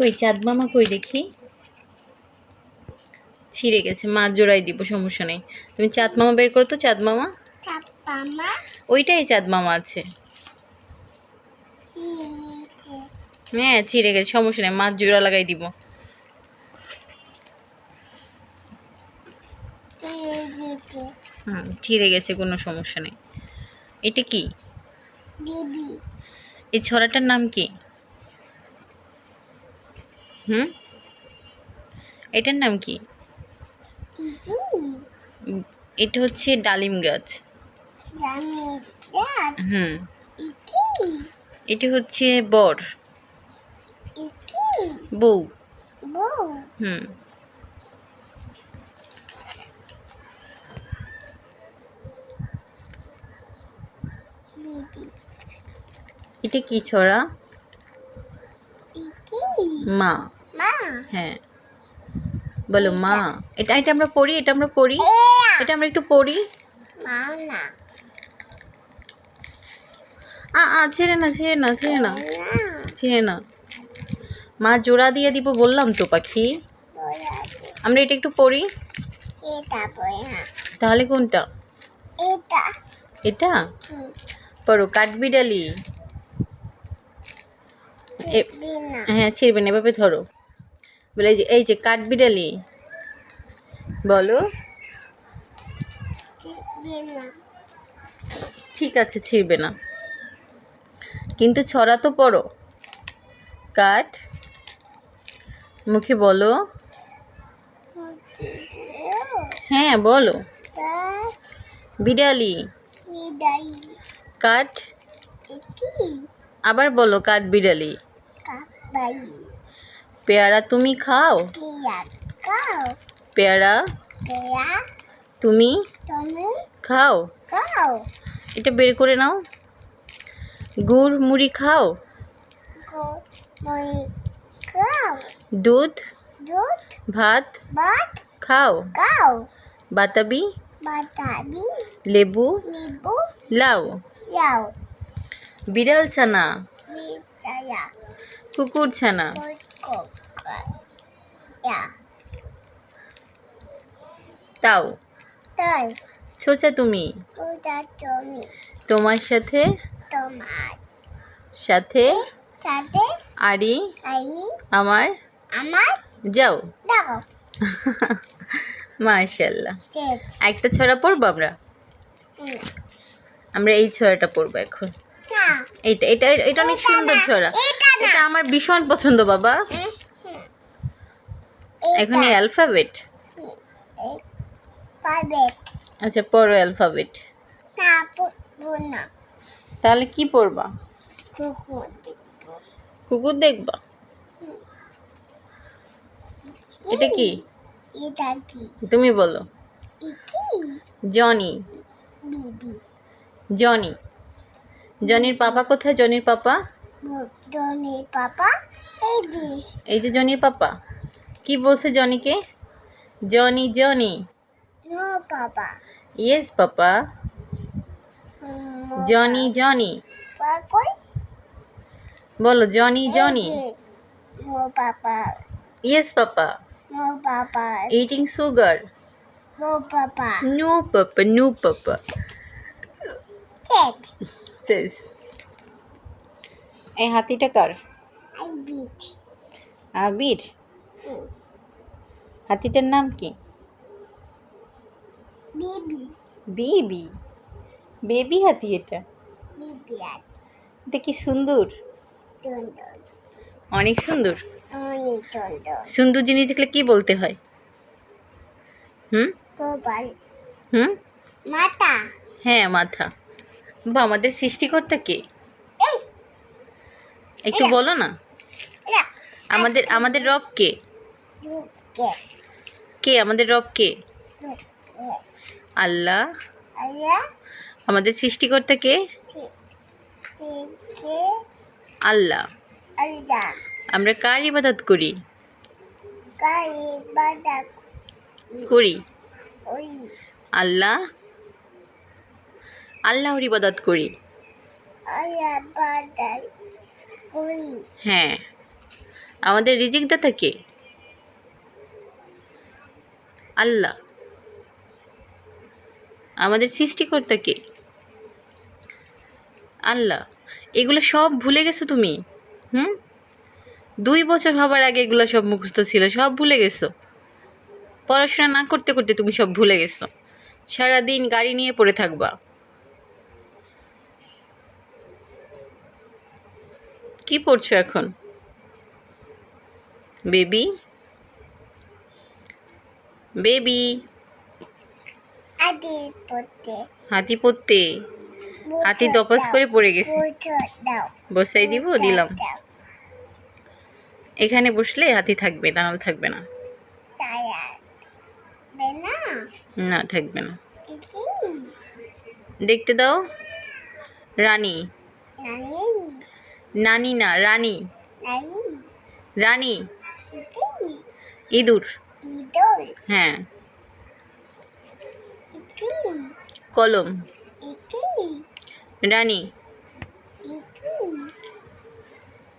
কই চাঁদ মামা কই দেখি? ছিঁড়ে গেছে, মা জোড়াই দিব, সমস্যা নেই। তুমি চাঁদ মামা বের করো তো, চাঁদ মামা। ওইটাই চাঁদ মামা আছে। হ্যাঁ ছিঁড়ে গেছে, সমস্যা নেই, মাছ জোড়া লাগাই দিব। ছিঁড়ে গেছে, কোনো সমস্যা নেই। এটা কি? এই ছড়াটার নাম কি? এটার নাম কি? এটা হচ্ছে ডালিম গাছ। এটা হচ্ছে বর, বউ। এটা কি ছড়া? মা। হ্যাঁ বলো মা। এটা এটা আমরা পড়ি, এটা আমরা পড়ি, এটা আমরা একটু পড়ি। ছেড়ে না, ছেড়ে না, ছেড়ে না, ছেড়ে না। মা জোড়া দিয়ে দিব বললাম তো পাখি। আমরা এটা একটু পড়ি। তাহলে কোনটা? এটা পড়ো। কাঠবিড়ালি। হ্যাঁ ছিড়বে না, এভাবে ধরো। বলে এই যে কাঠবিড়ালি। বলো। ঠিক আছে, ছিড়বে না, কিন্তু ছড়া তো পড়ো। কাঠ, মুখে বলো। হ্যাঁ বলো। বিড়ালি। কাঠ, আবার বলো কাঠ বিড়ালি। পেয়ারা তুমি খাও। পেয়ারা তুমি খাও। এটা বের করে নাও। গুড় মুড়ি খাও। দুধ ভাত খাও। বাতাবি লেবু লাউ। বিড়াল ছানা কুকুর ছানা। তাও ছোচা তুমি। তোমার সাথে সাথে আড়ি আমার যাও। মাশাআল্লাহ। একটা ছড়া পড়বো আমরা। আমরা এই ছড়াটা পড়বো এখন। এটা এটা এটা অনেক সুন্দর ছড়া, এটা আমার ভীষণ পছন্দ বাবা। এখন এই অ্যালফাবেট। আচ্ছা পড়ো অ্যালফাবেট। তাহলে কি পড়বা? কুকুর দেখবা? এটা কি? তুমি বলো। জনি। জনি। জনির পাপা কোথায়? জনির পাপা এই যে জনির পাপা কি বলছে জনিকে? Johnny Johnny. Yes papa. Johnny Johnny বলো। Johnny Johnny. Yes papa. Eating sugar. No papa, no papa. শেষ। এই হাতিটা কার? আবির। হাতিটার নাম কি? বেবি। বেবি হাতি। এটা এটা কি সুন্দর, অনেক সুন্দর। সুন্দর জিনিস দেখলে কি বলতে হয়? মাথা। হ্যাঁ মাথা। বা আমাদের সৃষ্টিকর্তা কে? একটু বলো না। আমাদের আমাদের রব কে? কে আমাদের রব কে? আল্লাহ। আমাদের সৃষ্টিকর্তা কে? আল্লাহ। আমরা কার ইবাদত করি? করি আল্লাহ। আল্লাহর ইবাদত করি। হ্যাঁ আমাদের রিজিক দাতা কে? আল্লাহ। আমাদের সৃষ্টিকর্তা কে? আল্লাহ। এগুলো সব ভুলে গেছো তুমি? 2 বছর হবার আগে এগুলো সব মুখস্থ ছিল, সব ভুলে গেছো। পড়াশোনা না করতে করতে তুমি সব ভুলে গেছো। সারাদিন গাড়ি নিয়ে পড়ে থাকবা। কি পড়ছো এখন? বেবি বেবি হাতি পড়তে। হাতি দপাস করে পড়ে গেছে। বসাই দিব, দিলাম। এখানে বসলে হাতি থাকবে, নাহলে থাকবে না। না, থাকবে না। দেখতে দাও। রানী। নানি না, রানী। রানী। ইঁদুর। হ্যাঁ। কলম। রানী।